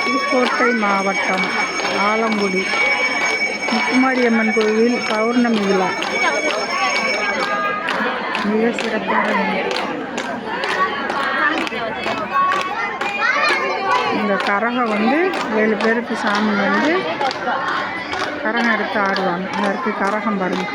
புதுக்கோட்டை மாவட்டம் ஆலங்குடி முத்துமாரியம்மன் கோவில் பௌர்ணமி விழா மிக சிறப்பாக. இந்த கரகம் வந்து 7 பேருக்கு சாமி வந்து கரகம் எடுத்து ஆடுவாங்க. அதற்கு கரகம் பாருங்க.